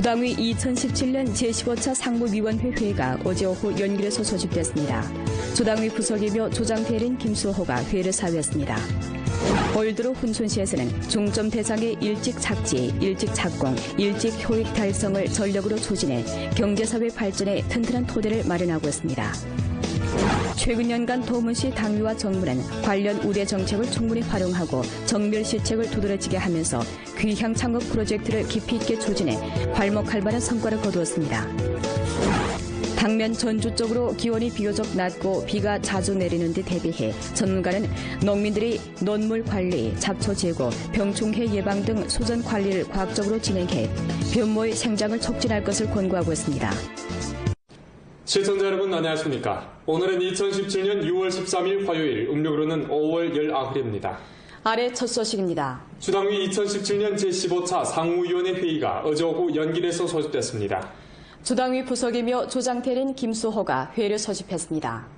주당위 2017년 제15차 상무위원회 회의가 어제 오후 연길에서 소집됐습니다. 주당위 부석이며 조장대리인 김수호가 회의를 사회했습니다. 올 들어 훈촌시에서는 중점 대상의 일찍 착지, 일찍 착공, 일찍 효익 달성을 전력으로 추진해 경제사회 발전에 튼튼한 토대를 마련하고 있습니다. 최근 년간 도문시 당위와 정부는 관련 우대 정책을 충분히 활용하고 정밀 시책을 두드러지게 하면서 귀향 창업 프로젝트를 깊이 있게 추진해 괄목할만한 성과를 거두었습니다. 당면 전주 쪽으로 기온이 비교적 낮고 비가 자주 내리는 데 대비해 전문가는 농민들이 논물 관리, 잡초 제거, 병충해 예방 등 수전 관리를 과학적으로 진행해 변모의 생장을 촉진할 것을 권고하고 있습니다. 시청자 여러분 안녕하십니까. 오늘은 2017년 6월 13일 화요일, 음력으로는 5월 19일입니다. 아래 첫 소식입니다. 주당위 2017년 제15차 상무위원회 회의가 어제 오후 연길에서 소집됐습니다. 주당위 부석이며 조장대리인 김수호가 회의를 소집했습니다.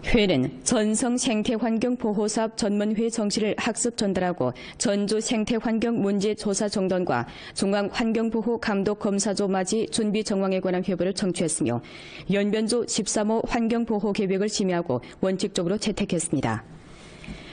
회의는 전성 생태환경보호사업 전문회 정시를 학습 전달하고 전주 생태환경 문제 조사 정돈과 중앙환경보호감독검사조 맞이 준비 정황에 관한 회부를 청취했으며 연변조 13호 환경보호계획을 심의하고 원칙적으로 채택했습니다.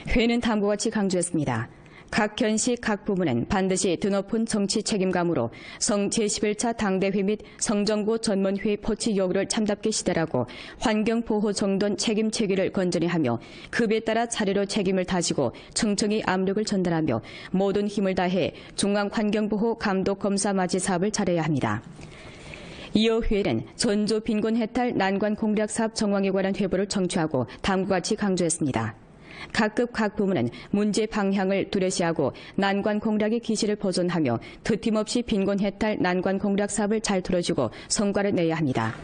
회의는 다음과 같이 강조했습니다. 각 현시 각 부문은 반드시 드높은 정치 책임감으로 성 제11차 당대회 및 성정부 전문회의 포치 요구를 참답게 시달하고 환경보호 정돈 책임 체계를 건전히 하며 급에 따라 차례로 책임을 다지고 청청히 압력을 전달하며 모든 힘을 다해 중앙환경보호 감독검사 맞이 사업을 잘해야 합니다. 이어 회의는 전주 빈곤 해탈 난관 공략 사업 정황에 관한 회부를 청취하고 다음과 같이 강조했습니다. 각급 각 부문은 문제 방향을 뚜렷이하고 난관 공략의 기시를 보존하며 드팀없이 빈곤 해탈 난관 공략 사업을 잘 틀어주고 성과를 내야 합니다.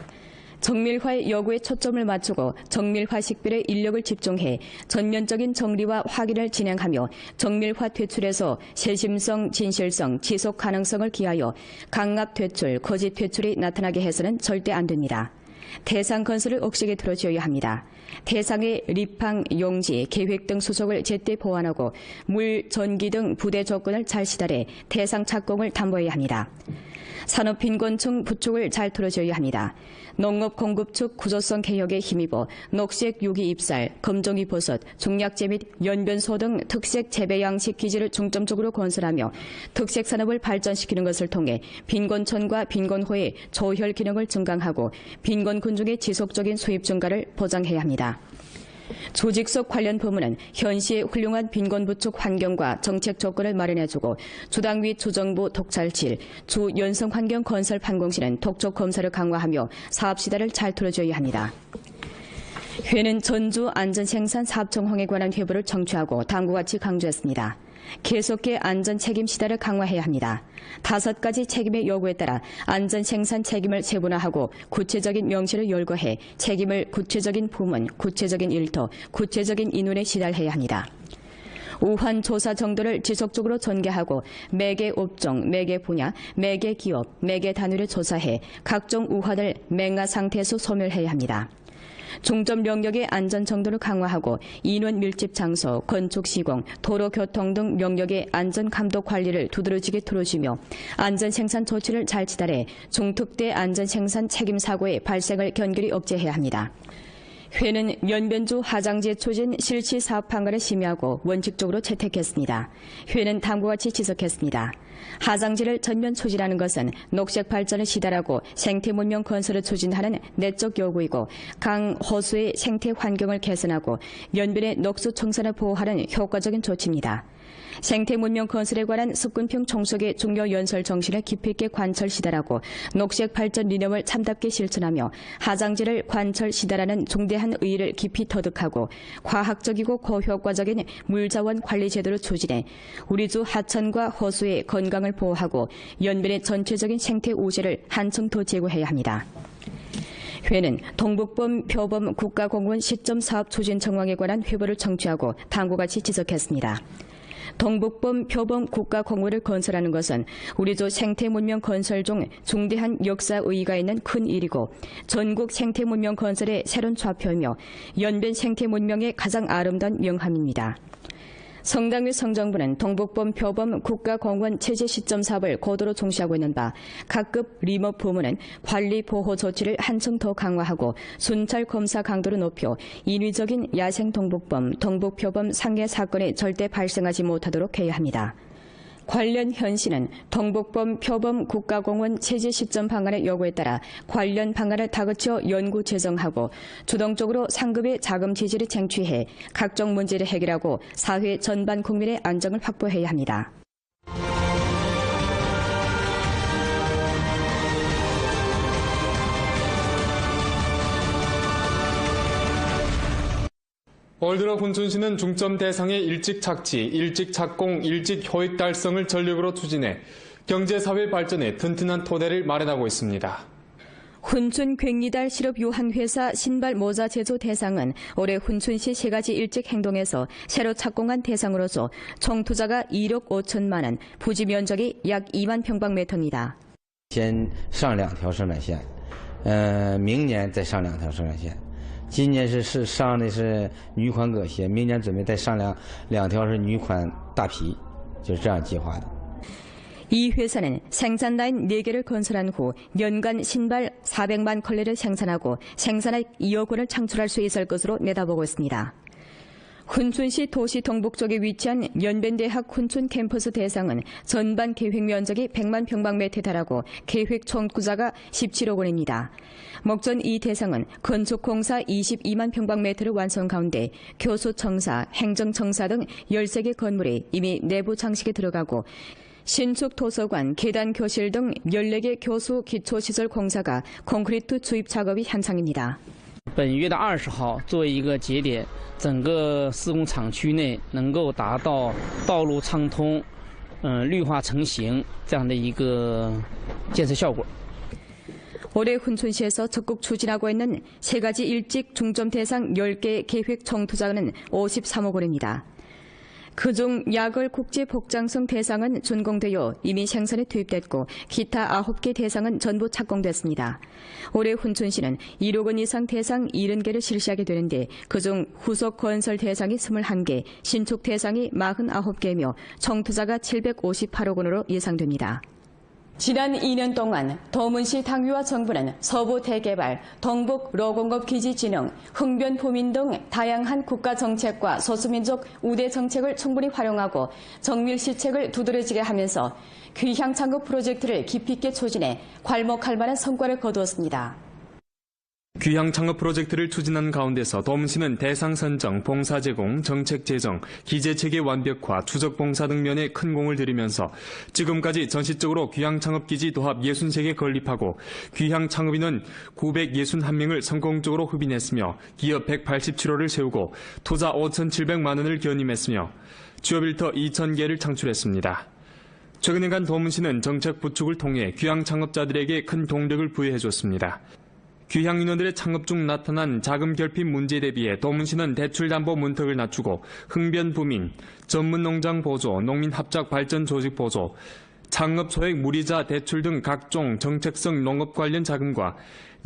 정밀화의 요구에 초점을 맞추고 정밀화 식별에 인력을 집중해 전면적인 정리와 확인을 진행하며 정밀화 퇴출에서 세심성, 진실성, 지속 가능성을 기하여 강압 퇴출, 거짓 퇴출이 나타나게 해서는 절대 안 됩니다. 대상 건설을 억식에 들어줘야 합니다. 대상의 리팡, 용지, 계획 등 수속을 제때 보완하고 물, 전기 등 부대 조건을 잘 시달해 대상 착공을 담보해야 합니다. 산업 빈곤층 부축을 잘 틀어줘야 합니다. 농업 공급축 구조성 개혁에 힘입어 녹색 유기 잎살, 검정이 버섯, 중약재 및 연변소 등 특색 재배 양식 기지를 중점적으로 건설하며 특색 산업을 발전시키는 것을 통해 빈곤촌과 빈곤호의 조혈 기능을 증강하고 빈곤군 중의 지속적인 수입 증가를 보장해야 합니다. 조직속 관련 부문은 현시의 훌륭한 빈곤 부축 환경과 정책 조건을 마련해주고 주당위 주정부 독찰실, 주 연성환경 건설 판공실은 독촉 검사를 강화하며 사업 시달을 잘 틀어줘야 합니다. 회는 전주 안전생산 사업 정황에 관한 회부를 청취하고 다음과 같이 강조했습니다. 계속해 안전 책임 시달을 강화해야 합니다. 5가지 책임의 요구에 따라 안전 생산 책임을 세분화하고 구체적인 명시를 열거해 책임을 구체적인 부문, 구체적인 일터, 구체적인 인원에 시달해야 합니다. 우환 조사 정도를 지속적으로 전개하고 매개 업종, 매개 분야, 매개 기업, 매개 단위를 조사해 각종 우환을 맹화 상태에서 소멸해야 합니다. 중점 영역의 안전 정도를 강화하고 인원 밀집 장소, 건축 시공, 도로 교통 등 영역의 안전 감독 관리를 두드러지게 틀어주며 안전 생산 조치를 잘 지달해 중특대 안전 생산 책임 사고의 발생을 견결히 억제해야 합니다. 회는 연변주 하장제 추진 실시 사업 방안을 심의하고 원칙적으로 채택했습니다. 회는 다음과 같이 지적했습니다. 하장제를 전면 추진하는 것은 녹색 발전을 시달하고 생태 문명 건설을 추진하는 내적 요구이고 강, 호수의 생태 환경을 개선하고 연변의 녹수 청산을 보호하는 효과적인 조치입니다. 생태 문명 건설에 관한 습근평 총속의 중요 연설 정신을 깊이 있게 관철 시달하고 녹색 발전 리념을 참답게 실천하며 하장제를 관철 시달하는 중대한 의의를 깊이 터득하고 과학적이고 고효과적인 물자원 관리 제도를 추진해 우리 주 하천과 호수의 건강을 보호하고 연변의 전체적인 생태 우세를 한층 더 제고해야 합니다. 회는 동북범 표범 국가공무원 시점 사업 추진 정황에 관한 회부를 청취하고 다음과 같이 지적했습니다. 동북범 표범 국가공무원을 건설하는 것은 우리조 생태문명 건설 중 중대한 역사 의의가 있는 큰 일이고 전국 생태문명 건설의 새로운 좌표이며 연변 생태문명의 가장 아름다운 명함입니다. 성당 및 성정부는 동북범 표범 국가공원 체제 시점 사업을 고도로 종시하고 있는 바 각급 리모 부문은 관리 보호 조치를 한층 더 강화하고 순찰 검사 강도를 높여 인위적인 야생 동북범, 동북표범 상해 사건이 절대 발생하지 못하도록 해야 합니다. 관련 현시는 동북범 표범 국가공원 체제 시점 방안의 요구에 따라 관련 방안을 다그쳐 연구 제정하고 주동적으로 상급의 자금 지지를 쟁취해 각종 문제를 해결하고 사회 전반 국민의 안정을 확보해야 합니다. 올 들어 훈춘시는 중점 대상의 일찍 착지, 일찍 착공, 일찍 효익 달성을 전력으로 추진해 경제사회 발전에 튼튼한 토대를 마련하고 있습니다. 훈춘 괭리달 실업유한회사 신발 모자 제조 대상은 올해 훈춘시 세 가지 일찍 행동에서 새로 착공한 대상으로서 총 투자가 1억 5천만 원, 부지 면적이 약 2만 평방미터입니다. 先上2条生产线，明年再上2条生产线。今年是上的是女款革鞋，明年准备再上2条是女款大皮，就是这样计划的。 이 회사는 생산 라인 4개를 건설한 후 연간 신발 400만 컬레를 생산하고 생산액 2억 원을 창출할 수 있을 것으로 내다보고 있습니다. 훈춘시 도시 동북 쪽에 위치한 연변대학 훈춘 캠퍼스 대상은 전반 계획 면적이 100만 평방미터에 달하고 계획 총 투자가 17억 원입니다. 목전 이 대상은 건축공사 22만 평방미터를 완성 가운데 교수청사, 행정청사 등 13개 건물이 이미 내부 장식에 들어가고 신축 도서관, 계단 교실 등 14개 교수 기초시설 공사가 콘크리트 주입 작업이 한창입니다. 本月的20号作为一个节点，整个施工厂区内能够达到道路畅通、绿化成型这样的一个建设效果。 올해 훈춘시에서 적극 추진하고 있는 세 가지 일찍 중점 대상 10개 계획 총 투자는 53억 원입니다. 그중 야걸 국제 복장성 대상은 준공되어 이미 생산에 투입됐고 기타 9개 대상은 전부 착공됐습니다. 올해 훈춘시는 1억 원 이상 대상 70개를 실시하게 되는데 그중 후속 건설 대상이 21개, 신축 대상이 49개며 총 투자가 758억 원으로 예상됩니다. 지난 2년 동안 도문시 당위와 정부는 서부 대개발, 동북 로공업 기지 진흥, 흥변 부민 등 다양한 국가 정책과 소수민족 우대 정책을 충분히 활용하고 정밀 시책을 두드러지게 하면서 귀향 창업 프로젝트를 깊이 있게 추진해 괄목할 만한 성과를 거두었습니다. 귀향 창업 프로젝트를 추진한 가운데서 도문시는 대상 선정, 봉사 제공, 정책 제정, 기재체계 완벽화, 추적 봉사 등 면에 큰 공을 들이면서 지금까지 전시적으로 귀향 창업 기지 도합 63개 건립하고 귀향 창업인은 961명을 성공적으로 흡인했으며 기업 187호를 세우고 투자 5,700만 원을 견임했으며 취업 일터 2,000개를 창출했습니다. 최근에간 도문시는 정책 부축을 통해 귀향 창업자들에게 큰 동력을 부여해줬습니다. 귀향 인원들의 창업 중 나타난 자금 결핍 문제에 대비해 도문시는 대출담보 문턱을 낮추고 흥변 부민, 전문 농장 보조, 농민 합작 발전 조직 보조, 창업 소액 무리자 대출 등 각종 정책성 농업 관련 자금과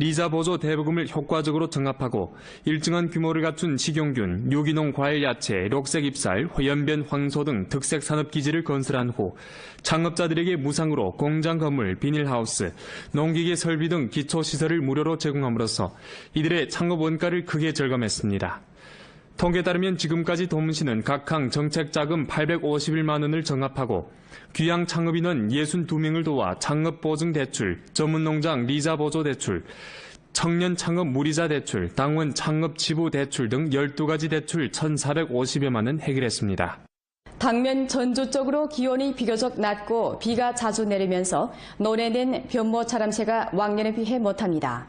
리자 보조 대부금을 효과적으로 정합하고 일정한 규모를 갖춘 식용균, 유기농 과일 야채, 녹색 잎살, 연변 황소 등 특색 산업 기지를 건설한 후 창업자들에게 무상으로 공장 건물, 비닐하우스, 농기계 설비 등 기초시설을 무료로 제공함으로써 이들의 창업 원가를 크게 절감했습니다. 통계에 따르면 지금까지 도문시는 각항 정책자금 851만 원을 정합하고 귀향 창업인은 62명을 도와 창업보증 대출, 전문농장 리자 보조 대출, 청년 창업 무리자 대출, 당원 창업 지부 대출 등 12가지 대출 1,450여만 원 해결했습니다. 당면 전주적으로 기온이 비교적 낮고 비가 자주 내리면서 논해낸 변모 자람새가 왕년에 비해 못합니다.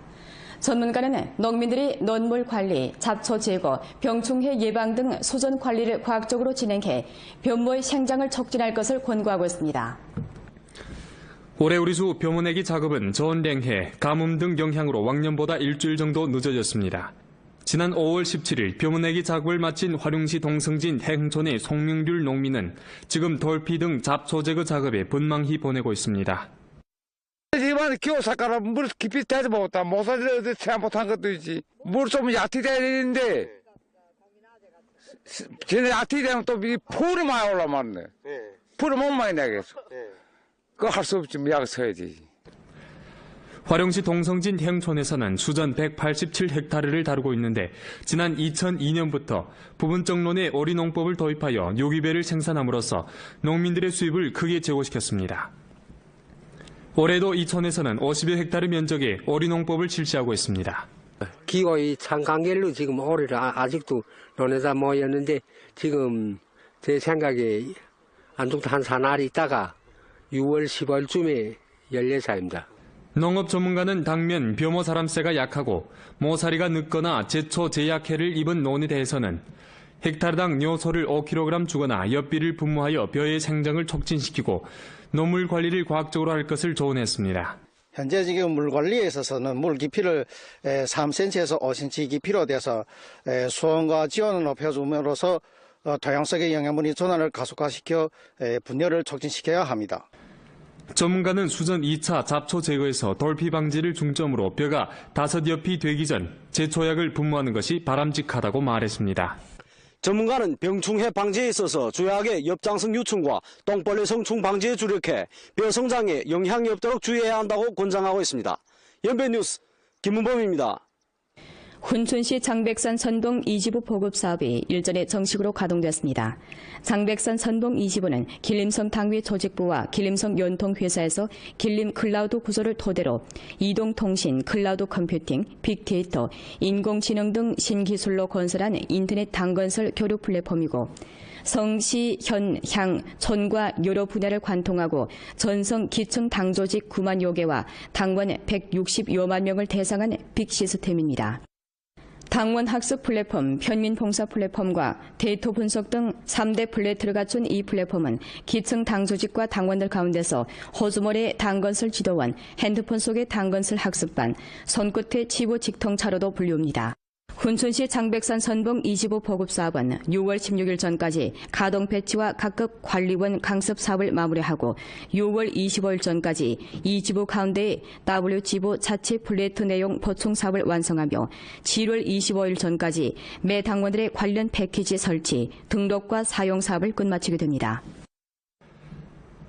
전문가는 농민들이 논물 관리, 잡초 제거, 병충해 예방 등 소전 관리를 과학적으로 진행해 변모의 생장을 촉진할 것을 권고하고 있습니다. 올해 우리수 벼모내기 작업은 저온냉해, 가뭄 등 영향으로 왕년보다 일주일 정도 늦어졌습니다. 지난 5월 17일 벼모내기 작업을 마친 화룡시 동성진 해흥촌의 송명률 농민은 지금 돌피 등 잡초 제거 작업에 분망히 보내고 있습니다. 이번에 겨우사가라 물 깊이 대지 못한 모서리를 채 못한 것도 있지. 물 좀 얕이 돼야 되는데 쟤네 아티 되면 또 풀이 많이 올라왔네. 풀을 못 많이 내겠어. 그거 할 수 없지. 약 서야지. 화령시 동성진 행촌에서는 수전 187헥타르를 다루고 있는데 지난 2002년부터 부분적론의 오리농법을 도입하여 요기배를 생산함으로써 농민들의 수입을 크게 제고시켰습니다. 올해도 이촌에서는 50여 헥타르 면적의 오리농법을 실시하고 있습니다. 기고의 창간결로 지금 올해를 아직도 논에다 모였는데 지금 제 생각에 안쪽도 한 사날이 있다가 6월 10월쯤에 열 예사입니다. 농업 전문가는 당면 벼모 사람새가 약하고 모사리가 늦거나 제초 제약해를 입은 논에 대해서는 헥타르당 뇨소를 5kg 주거나 엿비를 분무하여 벼의 생장을 촉진시키고 노물 관리를 과학적으로 할 것을 조언했습니다. 현재 지금 물 관리에 있어서는 물 깊이를 3cm에서 5cm 깊이로 돼서 수온과 지온을 높여줌으로써 토양속의 영양분이 전환을 가속화시켜 분열을 촉진시켜야 합니다. 전문가는 수전 2차 잡초 제거에서 돌피 방지를 중점으로 벼가 5엽이 되기 전 제초약을 분무하는 것이 바람직하다고 말했습니다. 전문가는 병충해 방지에 있어서 주약의 엽장성 유충과 똥벌레 성충 방지에 주력해 벼 성장에 영향이 없도록 주의해야 한다고 권장하고 있습니다. 연변뉴스 김문범입니다. 훈춘시 장백산 선봉 2지부 보급 사업이 일전에 정식으로 가동됐습니다. 장백산 선봉 2지부는 길림성 당위 조직부와 길림성 연통회사에서 길림 클라우드 구조를 토대로 이동통신, 클라우드 컴퓨팅, 빅데이터, 인공지능 등 신기술로 건설한 인터넷 당건설 교류 플랫폼이고 성, 시, 현, 향, 촌과 여러 분야를 관통하고 전성 기층 당조직 9만여 개와 당원 160여만 명을 대상한 빅 시스템입니다. 당원 학습 플랫폼, 편민 봉사 플랫폼과 데이터 분석 등 3대 플랫을 갖춘 이 플랫폼은 기층 당조직과 당원들 가운데서 호주머니의 당건설 지도원, 핸드폰 속의 당건설 학습반, 손끝의 지부 직통차로도 불리웁니다. 훈춘시 장백산 선봉 2지부 보급사업은 6월 16일 전까지 가동 배치와 각급 관리원 강습 사업을 마무리하고 6월 25일 전까지 2지부 가운데의 W지부 자치 플레이트 내용 보충 사업을 완성하며 7월 25일 전까지 매 당원들의 관련 패키지 설치, 등록과 사용 사업을 끝마치게 됩니다.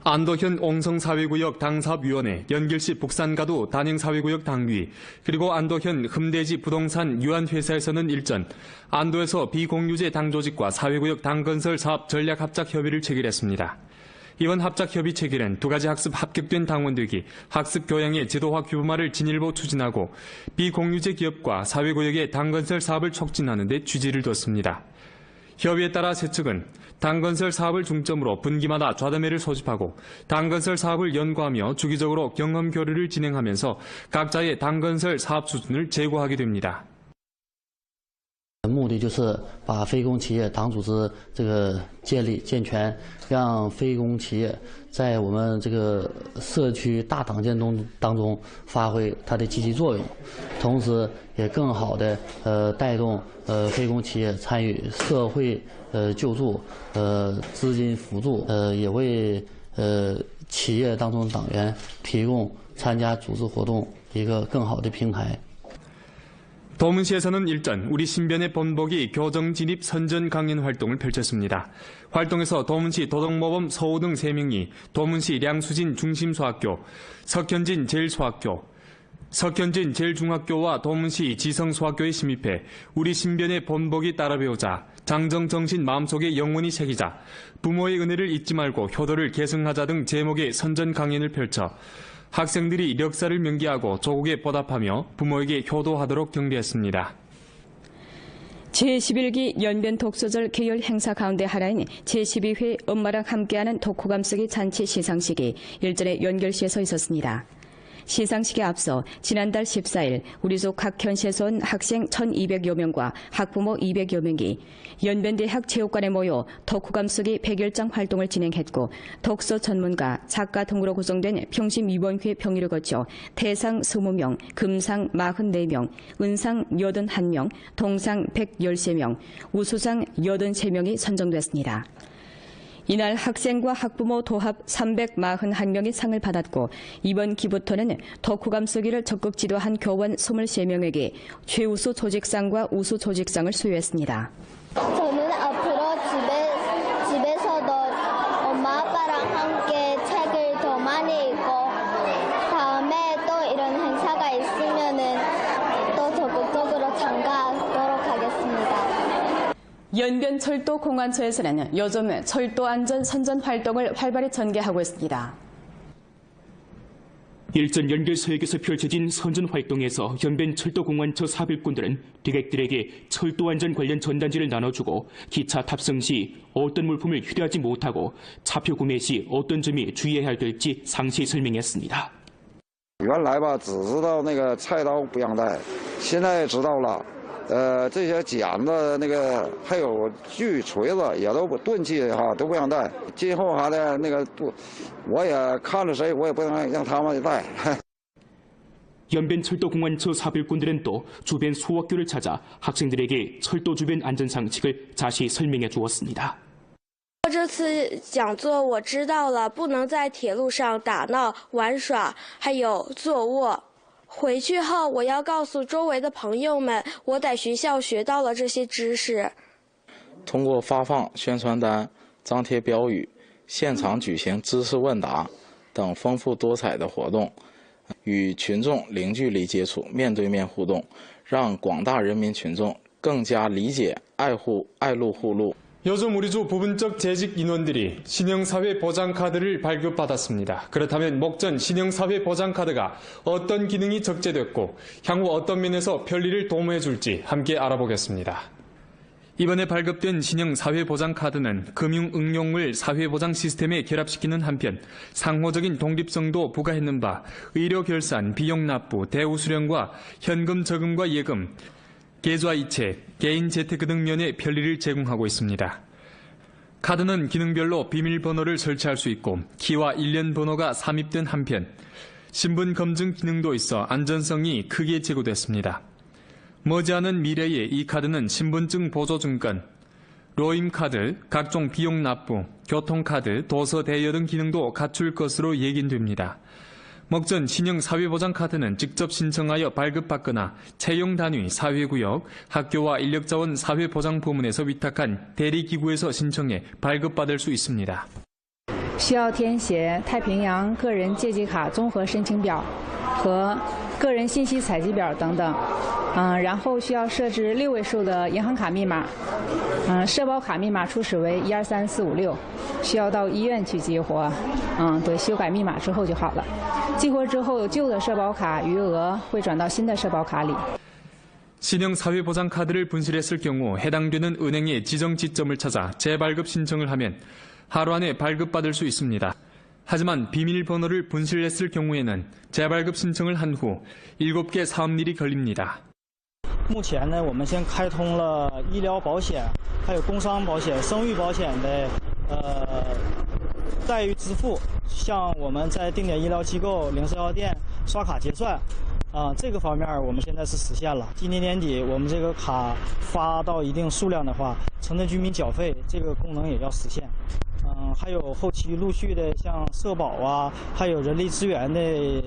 안도현 옹성사회구역 당사업위원회, 연길시 북산가도 단행사회구역 당위, 그리고 안도현 흠대지 부동산 유한회사에서는 일전 안도에서 비공유제 당조직과 사회구역 당건설 사업 전략합작협의를 체결했습니다. 이번 합작협의 체결은 두 가지 학습 합격된 당원들이 학습 교양의 제도화 규범화를 진일보 추진하고 비공유제 기업과 사회구역의 당건설 사업을 촉진하는 데 취지를 뒀습니다. 협의에 따라 세 측은 당건설 사업을 중점으로 분기마다 좌담회를 소집하고 당건설 사업을 연구하며 주기적으로 경험 교류를 진행하면서 각자의 당건설 사업 수준을 제고하게 됩니다. 目的就是把非公企业党组织这个建立健全，让非公企业在我们这个社区大党建当中发挥它的积极作用，同时也更好的带动非公企业参与社会救助资金辅助也为企业当中党员提供参加组织活动一个更好的平台。 도문시에서는 일전 우리 신변의 본보기 교정 진입 선전 강연 활동을 펼쳤습니다. 활동에서 도문시 도덕모범 서호 등 3명이 도문시 량수진 중심소학교, 석현진 제일소학교, 석현진 제일중학교와 도문시 지성소학교에 심입해 우리 신변의 본보기 따라 배우자, 장정정신 마음속에 영원히 새기자, 부모의 은혜를 잊지 말고 효도를 계승하자 등 제목의 선전 강연을 펼쳐 학생들이 력사를 명기하고 조국에 보답하며 부모에게 효도하도록 경배했습니다. 제11기 연변 독서절 계열 행사 가운데 하나인 제12회 엄마랑 함께하는 독후감 쓰기 잔치 시상식이 일전에 연결시에서 있었습니다. 시상식에 앞서 지난달 14일 우리 속 각 현시에서 온 학생 1,200여 명과 학부모 200여 명이 연변대학 체육관에 모여 독후감 쓰기 100일장 활동을 진행했고 독서 전문가, 작가 등으로 구성된 평심위원회 평의를 거쳐 대상 20명, 금상 44명, 은상 81명, 동상 113명, 우수상 83명이 선정됐습니다. 이날 학생과 학부모 도합 341명이 상을 받았고 이번 기부토는 독후감 쓰기를 적극 지도한 교원 23명에게 최우수 조직상과 우수 조직상을 수여했습니다. 저는 앞으로 연변철도 공안처에서는 요즘 철도 안전 선전 활동을 활발히 전개하고 있습니다. 일전 연결서역에서 펼쳐진 선전 활동에서 연변철도공안처 사별꾼들은 고객들에게 철도 안전 관련 전단지를 나눠주고 기차 탑승 시 어떤 물품을 휴대하지 못하고 차표 구매 시 어떤 점이 주의해야 될지 상세히 설명했습니다. 原来吧，只知道那个菜刀不让带，现在知道了。这些剪子那个还有锯、锤子也都不钝器哈都不让带。今后还得那个我也看着谁，我也不能让他们带。 연변철도공안처 사별꾼들은 또 주변 소학교를 찾아 학생들에게 철도 주변 안전 상식을 자세히 설명해 주었습니다. 这次讲座我知道了，不能在铁路上打闹、玩耍，还有坐卧。回去后，我要告诉周围的朋友们，我在学校学到了这些知识。通过发放宣传单、张贴标语、现场举行知识问答等丰富多彩的活动，与群众零距离接触、面对面互动，让广大人民群众更加理解、爱路护路。 요즘 우리 주 부분적 재직 인원들이 신형사회보장카드를 발급받았습니다. 그렇다면 목전 신형사회보장카드가 어떤 기능이 적재됐고 향후 어떤 면에서 편리를 도모해 줄지 함께 알아보겠습니다. 이번에 발급된 신형사회보장카드는 금융응용을 사회보장 시스템에 결합시키는 한편 상호적인 독립성도 부과했는 바 의료결산, 비용납부, 대우수령과 현금 저금과 예금, 계좌이체, 개인 재테크 등 면의 편리를 제공하고 있습니다. 카드는 기능별로 비밀번호를 설치할 수 있고 키와 일련 번호가 삽입된 한편 신분 검증 기능도 있어 안전성이 크게 제고됐습니다. 머지않은 미래에 이 카드는 신분증 보조증권, 로임카드, 각종 비용 납부, 교통카드, 도서 대여 등 기능도 갖출 것으로 예견됩니다. 목전 신형 사회보장카드는 직접 신청하여 발급받거나 채용 단위, 사회구역, 학교와 인력자원 사회보장부문에서 위탁한 대리기구에서 신청해 발급받을 수 있습니다. 需要填写太平洋个人借记卡综合申请表和个人信息采集表等等，然后需要设置6位数的银行卡密码，社保卡密码初始为123456，需要到医院去激活，对，修改密码之后就好了。激活之后，旧的社保卡余额会转到新的社保卡里。 신형 사회보장카드를 분실했을 경우 해당되는 은행의 지정 지점을 찾아 재발급 신청을 하면 하루 안에 발급받을 수 있습니다. 하지만 비밀번호를 분실했을 경우에는 재발급 신청을 한 후 7개 사업일이 걸립니다. 目前呢，我们先开通了医疗保险、还有工伤保险、生育保险的待遇支付，像我们在定点医疗机构、零售药店刷卡结算。 这个方面我们现在是实现了。今年年底，我们这个卡发到一定数量的话，城镇居民缴费这个功能也要实现。还有后期陆续的像社保啊，还有人力资源的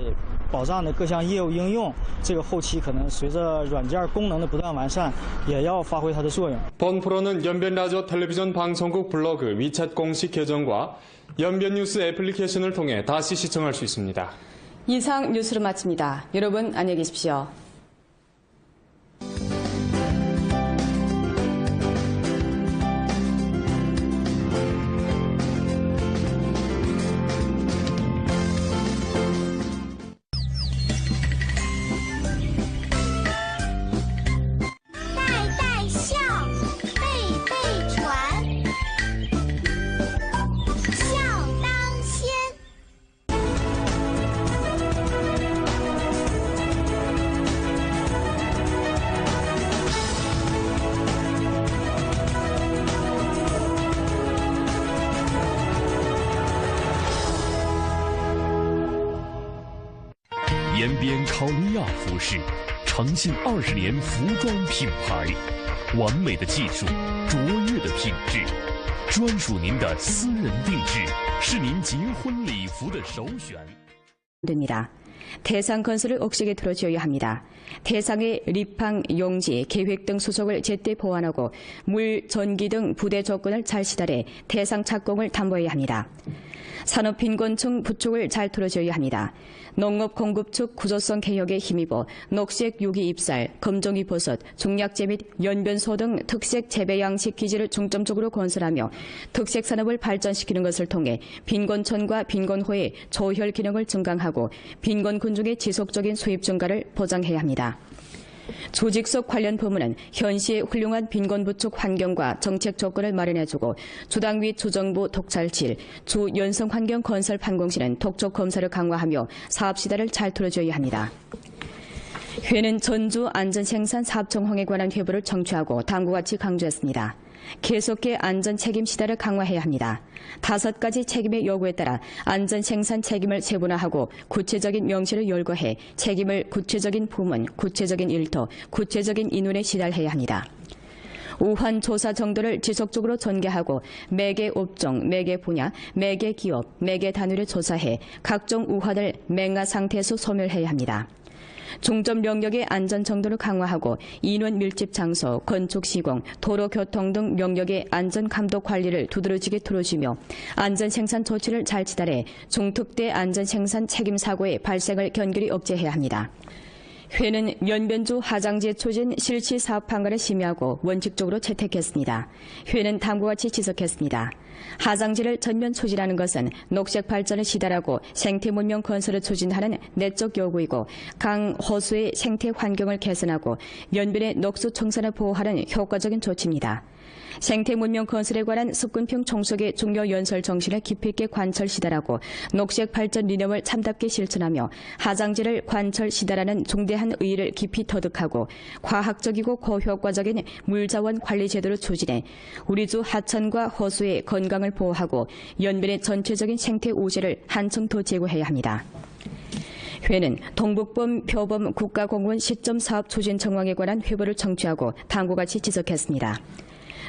保障的各项业务应用，这个后期可能随着软件功能的不断完善，也要发挥它的作用。 본 프로는 연변라디오 텔레비전 방송국 블로그 위챗 공식 계정과 연변뉴스 애플리케이션을 통해 다시 시청할 수 있습니다. 이상 뉴스를 마칩니다. 여러분 안녕히 계십시오.延边考利亚服饰，长信20年服装品牌，完美的技术，卓越的品质，专属您的私人定制，是您结婚礼服的首选。 됩니다. 태상건설을 옥식에 들어줘야 합니다. 태상의 리팡, 용지, 계획 등 수속을 제때 보완하고 물, 전기 등 부대 조건을 잘 시달해 태상 착공을 담보해야 합니다. 산업 빈곤층 부축을 잘 틀어줘야 합니다. 농업 공급 측 구조성 개혁에 힘입어 녹색 유기 잎살, 검정이 버섯, 중약재 및 연변소 등 특색 재배 양식 기지를 중점적으로 건설하며 특색 산업을 발전시키는 것을 통해 빈곤촌과 빈곤호의 조혈 기능을 증강하고 빈곤군 중의 지속적인 수입 증가를 보장해야 합니다. 조직속 관련 부문은 현시의 훌륭한 빈곤 부축 환경과 정책 조건을 마련해주고 주당 및 주정부 독찰실, 주 연성환경 건설 판공실은 독촉 검사를 강화하며 사업 시대를 잘 틀어줘야 합니다. 회는 전주 안전생산 사업 정황에 관한 회부를 청취하고 다음과 같이 강조했습니다. 계속해 안전 책임 시대를 강화해야 합니다. 5가지 책임의 요구에 따라 안전 생산 책임을 세분화하고 구체적인 명시를 열거해 책임을 구체적인 부문, 구체적인 일터, 구체적인 인원에 시달해야 합니다. 우환 조사 정도를 지속적으로 전개하고 매개 업종, 매개 분야, 매개 기업, 매개 단위를 조사해 각종 우환을 맹화 상태에서 소멸해야 합니다. 중점 영역의 안전 정도를 강화하고 인원 밀집 장소, 건축 시공, 도로 교통 등 영역의 안전 감독 관리를 두드러지게 틀어주며 안전 생산 조치를 잘 지달해 중특대 안전 생산 책임 사고의 발생을 견고히 억제해야 합니다. 회는 연변주 하장제 추진 실시 사업 방안을 심의하고 원칙적으로 채택했습니다. 회는 다음과 같이 지적했습니다. 하장제를 전면 추진하는 것은 녹색 발전을 시달하고 생태 문명 건설을 추진하는 내적 요구이고 강, 호수의 생태 환경을 개선하고 연변의 녹수 청산을 보호하는 효과적인 조치입니다. 생태 문명 건설에 관한 습근평 총속의 중요 연설 정신을 깊이 있게 관철 시달하고 녹색 발전理念을 참답게 실천하며 하장제를 관철 시달하는 중대한 의의를 깊이 터득하고 과학적이고 고효과적인 물자원 관리 제도를 추진해 우리 주 하천과 호수의 건강을 보호하고 연변의 전체적인 생태 우세를 한층 더 제고해야 합니다. 회는 동북범 표범 국가공무원 시점 사업 추진 정황에 관한 회부를 청취하고 다음과 같이 지적했습니다.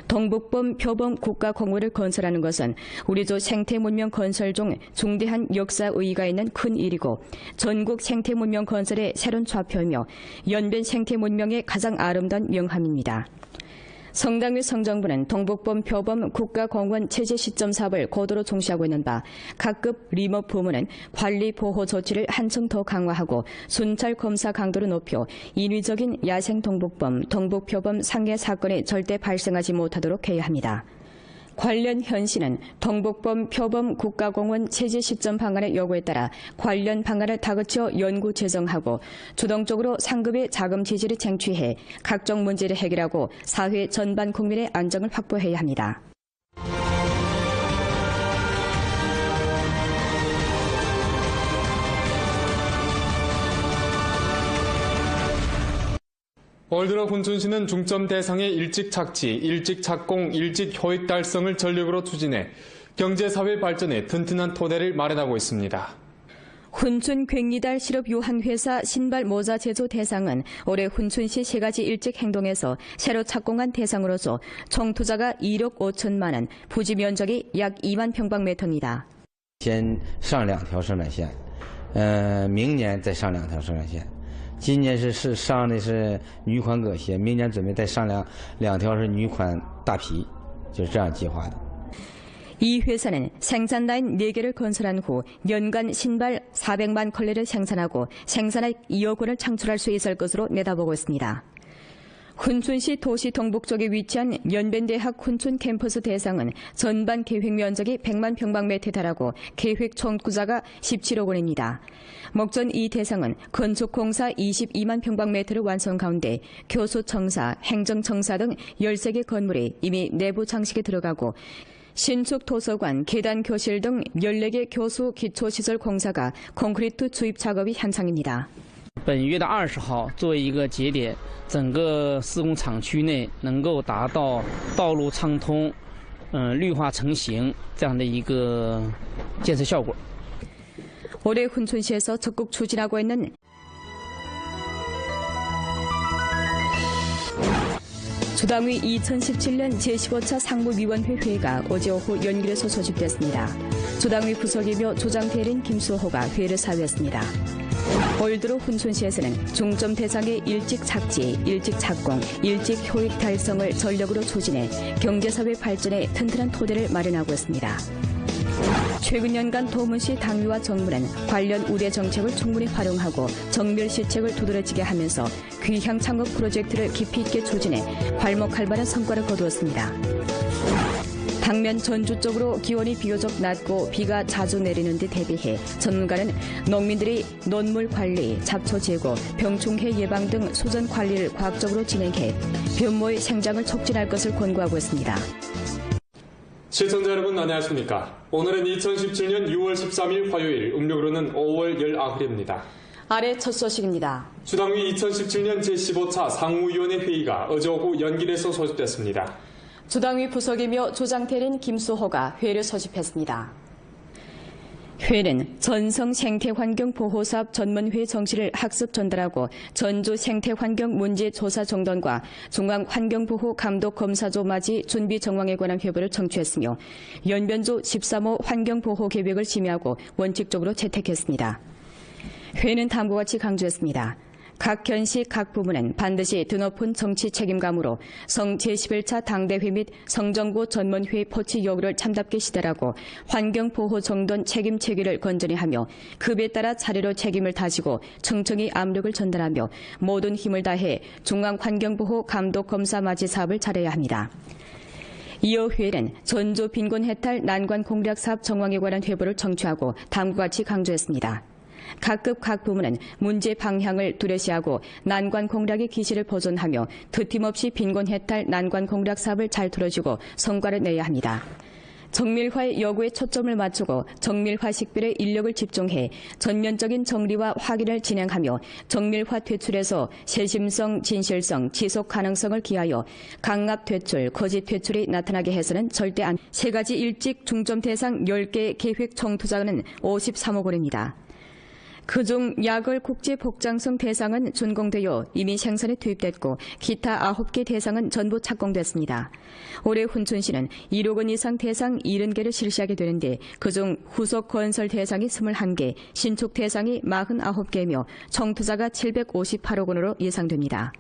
동북범 표범 국가공무를 건설하는 것은 우리조 생태문명 건설 중 중대한 역사 의의가 있는 큰 일이고 전국 생태문명 건설의 새로운 좌표이며 연변 생태문명의 가장 아름다운 명함입니다. 성당 및 성정부는 동북범 표범 국가공무원 체제 시점 사업을 고도로 중시하고 있는 바 각급 리모 부문은 관리 보호 조치를 한층 더 강화하고 순찰 검사 강도를 높여 인위적인 야생 동북범, 동북표범 상해 사건이 절대 발생하지 못하도록 해야 합니다. 관련 현시는 동북범 표범 국가공원 체제 시점 방안의 요구에 따라 관련 방안을 다그쳐 연구 제정하고 주동적으로 상급의 자금 지지를 쟁취해 각종 문제를 해결하고 사회 전반 국민의 안정을 확보해야 합니다. 올 들어 훈춘시는 중점 대상의 일찍 착지, 일찍 착공, 일찍 효익 달성을 전력으로 추진해 경제사회 발전에 튼튼한 토대를 마련하고 있습니다. 훈춘 괭리달 실업유한회사 신발 모자 제조 대상은 올해 훈춘시 3가지 일찍 행동에서 새로 착공한 대상으로서 총 투자가 1억 5천만 원, 부지 면적이 약 2만 평방미터입니다. 先上2条生产线，明年再上2条生产线。 今年是上的是女款革鞋，明年准备再上2条是女款大皮，就是这样计划的。 이 회사는 생산 라인 4개를 건설한 후 연간 신발 400만 컬레를 생산하고 생산액 2억 원을 창출할 수 있을 것으로 내다보고 있습니다. 훈춘시 도시 동북 쪽에 위치한 연변대학 훈춘 캠퍼스 대상은 전반 계획 면적이 100만 평방미터에 달하고 계획 총투자가 17억 원입니다. 목전 이 대상은 건축공사 22만 평방미터를 완성 가운데 교수청사, 행정청사 등 13개 건물이 이미 내부 장식에 들어가고 신축 도서관, 계단 교실 등 14개 교수 기초시설 공사가 콘크리트 주입 작업이 한창입니다. 本月的20号作为一个节点，整个施工厂区内能够达到道路畅通、绿化成型这样的一个建设效果。 올해 훈춘시에서 적극 추진하고 있는 주당위 2017년 제15차 상무위원회 회의가 어제 오후 연길에서 소집됐습니다. 주당위 부석이며 조장 대리인 김수호가 회의를 사회했습니다. 올 들어 훈춘시에서는 중점 대상의 일찍 착지, 일찍 착공, 일찍 효익 달성을 전력으로 추진해 경제사회 발전에 튼튼한 토대를 마련하고 있습니다. 최근 년간 도문시 당위와 정부는 관련 우대 정책을 충분히 활용하고 정밀 시책을 두드러지게 하면서 귀향 창업 프로젝트를 깊이 있게 추진해 괄목할만한 성과를 거두었습니다. 당면 전주 쪽으로 기온이 비교적 낮고 비가 자주 내리는 데 대비해 전문가는 농민들이 논물 관리, 잡초 제거, 병충해 예방 등 소전 관리를 과학적으로 진행해 변모의 생장을 촉진할 것을 권고하고 있습니다. 시청자 여러분 안녕하십니까. 오늘은 2017년 6월 13일 화요일, 음력으로는 5월 19일입니다. 아래 첫 소식입니다. 주당위 2017년 제15차 상무위원회 회의가 어제 오후 연길에서 소집됐습니다. 주당위 부석이며 조장태린 김수호가 회를 소집했습니다. 회는 전성 생태환경보호사업 전문회 정시를 학습 전달하고 전주 생태환경 문제 조사 정돈과 중앙환경보호감독검사조 맞이 준비 정황에 관한 회부를 청취했으며 연변조 13호 환경보호계획을 심의하고 원칙적으로 채택했습니다. 회는 다음과 같이 강조했습니다. 각 현시 각 부문은 반드시 드높은 정치 책임감으로 성 제11차 당대회 및 성정부 전문회의 포치 요구를 참답게 시달하고 환경보호 정돈 책임 체계를 건전히 하며 급에 따라 차례로 책임을 다지고 청청히 압력을 전달하며 모든 힘을 다해 중앙환경보호 감독검사 맞이 사업을 잘해야 합니다. 이어 회는 전주 빈곤 해탈 난관 공략 사업 정황에 관한 회부를 청취하고 다음과 같이 강조했습니다. 각급 각 부문은 문제 방향을 뚜렷이하고 난관 공략의 기시를 보존하며 드팀없이 빈곤 해탈 난관 공략 사업을 잘 틀어주고 성과를 내야 합니다. 정밀화의 요구에 초점을 맞추고 정밀화 식별에 인력을 집중해 전면적인 정리와 확인을 진행하며 정밀화 퇴출에서 세심성, 진실성, 지속 가능성을 기하여 강압 퇴출, 거짓 퇴출이 나타나게 해서는 절대 안. 세 가지 일찍 중점 대상 10개 계획 총 투자는 53억 원입니다. 그중 약을 국제 복장성 대상은 준공되어 이미 생산에 투입됐고 기타 9개 대상은 전부 착공됐습니다. 올해 훈춘시는 1억 원 이상 대상 70개를 실시하게 되는데 그중 후속 건설 대상이 21개, 신축 대상이 49개며 총 투자가 758억 원으로 예상됩니다.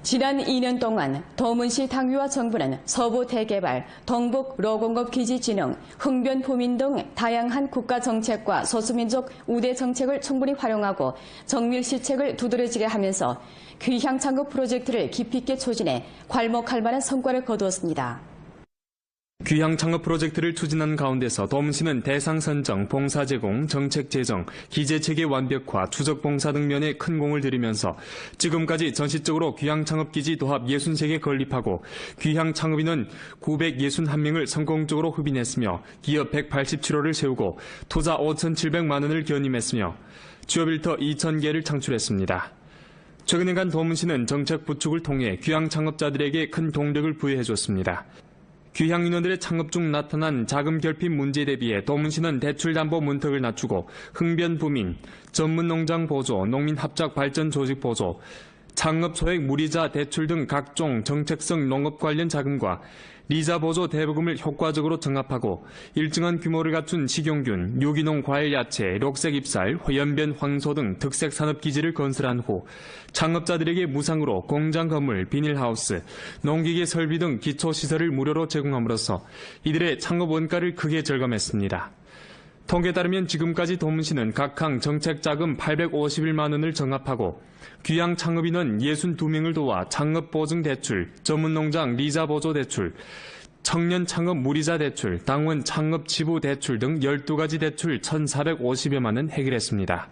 지난 2년 동안 도문시 당위와 정부는 서부 대개발, 동북 로공업 기지 진흥, 흥변 부민 등 다양한 국가 정책과 소수민족 우대 정책을 충분히 활용하고 정밀 시책을 두드러지게 하면서 귀향 창업 프로젝트를 깊이 있게 추진해 괄목할 만한 성과를 거두었습니다. 귀향 창업 프로젝트를 추진한 가운데서 도문시는 대상 선정, 봉사 제공, 정책 제정, 기재체계 완벽화, 추적 봉사 등 면에 큰 공을 들이면서 지금까지 전시적으로 귀향 창업 기지 도합 63개 건립하고 귀향 창업인은 961명을 성공적으로 흡인했으며 기업 187호를 세우고 투자 5,700만 원을 견임했으며 취업 일터 2,000개를 창출했습니다. 최근에간 도문시는 정책 부축을 통해 귀향 창업자들에게 큰 동력을 부여해줬습니다. 귀향 인원들의 창업 중 나타난 자금 결핍 문제에 대비해 도문시는 대출담보 문턱을 낮추고 흥변 부민, 전문농장 보조, 농민 합작 발전 조직 보조, 창업 소액 무리자 대출 등 각종 정책성 농업 관련 자금과 리자 보조 대부금을 효과적으로 정합하고 일정한 규모를 갖춘 식용균, 유기농 과일 야채, 녹색 잎살, 연변 황소 등 특색 산업 기지를 건설한 후 창업자들에게 무상으로 공장 건물, 비닐하우스, 농기계 설비 등 기초 시설을 무료로 제공함으로써 이들의 창업 원가를 크게 절감했습니다. 통계에 따르면 지금까지 도문시는 각항 정책자금 851만 원을 정합하고 귀향 창업인은 62명을 도와 창업보증 대출, 전문농장 리자 보조 대출, 청년 창업 무리자 대출, 당원 창업 지부 대출 등 12가지 대출 1,450여만 원 해결했습니다.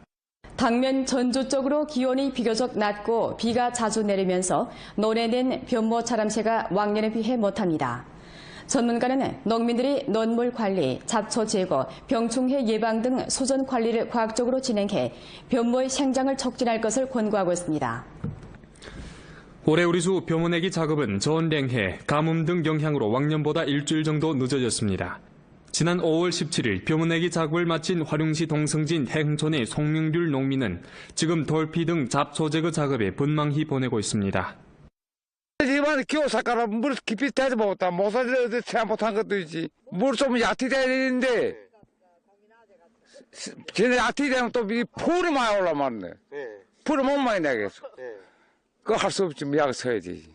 당면 전주 쪽으로 기온이 비교적 낮고 비가 자주 내리면서 논해낸 변모 자람새가 왕년에 비해 못합니다. 전문가는 농민들이 논물 관리, 잡초 제거, 병충해 예방 등 소전 관리를 과학적으로 진행해 변모의 생장을 촉진할 것을 권고하고 있습니다. 올해 우리수 벼모내기 작업은 저온냉해, 가뭄 등 영향으로 왕년보다 일주일 정도 늦어졌습니다. 지난 5월 17일 벼모내기 작업을 마친 화룡시 동성진 해흥촌의 송명률 농민은 지금 돌피 등 잡초 제거 작업에 분망히 보내고 있습니다. 이번에 겨우 삭가라 물 깊이 대지 못한 모서리를 잘못한 것도 있지. 물 좀 얕이 돼야 되는데 쟤네 얕이 되면 또 풀이 많이 올라왔네. 풀이 못 많이 내겠어. 그거 할 수 없지. 약 써야지.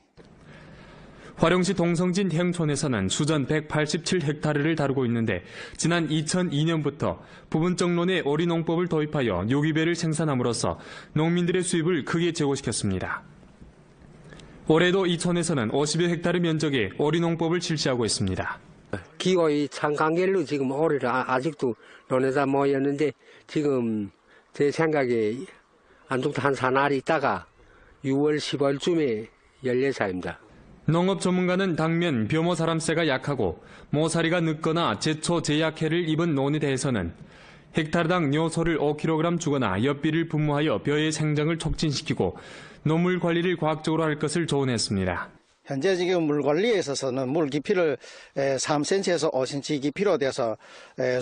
화령시 동성진 행촌에서는 수전 187헥타르를 다루고 있는데 지난 2002년부터 부분적론의 오리농법을 도입하여 요기배를 생산함으로써 농민들의 수입을 크게 제고시켰습니다. 올해도 이촌에서는 50여 헥타르 면적의 오리농법을 실시하고 있습니다. 기거의 창간길로 지금 올해를 아직도 논에다 모였는데 지금 제 생각에 안쪽도 한 사나리 있다가 6월 10월쯤에 열 예사입니다. 농업 전문가는 당면 벼모 사람새가 약하고 모사리가 늦거나 제초 제약해를 입은 논에 대해서는 헥타르당 뇨소를 5kg 주거나 엿비를 분무하여 벼의 생장을 촉진시키고 노물 관리를 과학적으로 할 것을 조언했습니다. 현재 지금 물 관리에 있어서는 물 깊이를 3cm에서 5cm 깊이로 돼서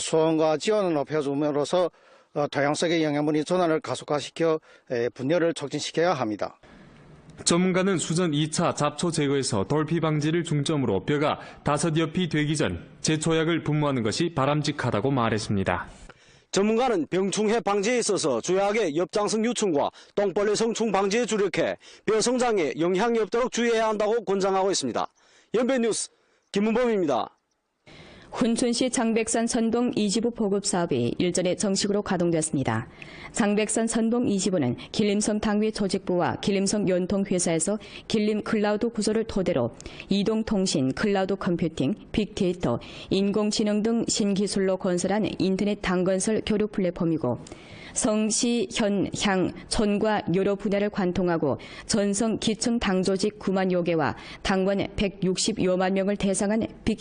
수온과 지온을 높여줌으로써 토양 속의 영양분이 전환을 가속화시켜 분열을 촉진시켜야 합니다. 전문가는 수전 2차 잡초 제거에서 돌피 방지를 중점으로 벼가 5엽이 되기 전 제초약을 분무하는 것이 바람직하다고 말했습니다. 전문가는 병충해 방지에 있어서 주약의 엽장성 유충과 똥벌레 성충 방지에 주력해 벼 성장에 영향이 없도록 주의해야 한다고 권장하고 있습니다. 연변뉴스 김문범입니다. 훈춘시 장백산 선동 2지부 보급 사업이 일전에 정식으로 가동됐습니다. 장백산 선동 2지부는 길림성 당위 조직부와 길림성 연통회사에서 길림 클라우드 구조를 토대로 이동통신, 클라우드 컴퓨팅, 빅데이터, 인공지능 등 신기술로 건설한 인터넷 당건설 교류 플랫폼이고 성, 시, 현, 향, 촌과 여러 분야를 관통하고 전성 기층 당조직 9만여 개와 당원 160여만 명을 대상한 빅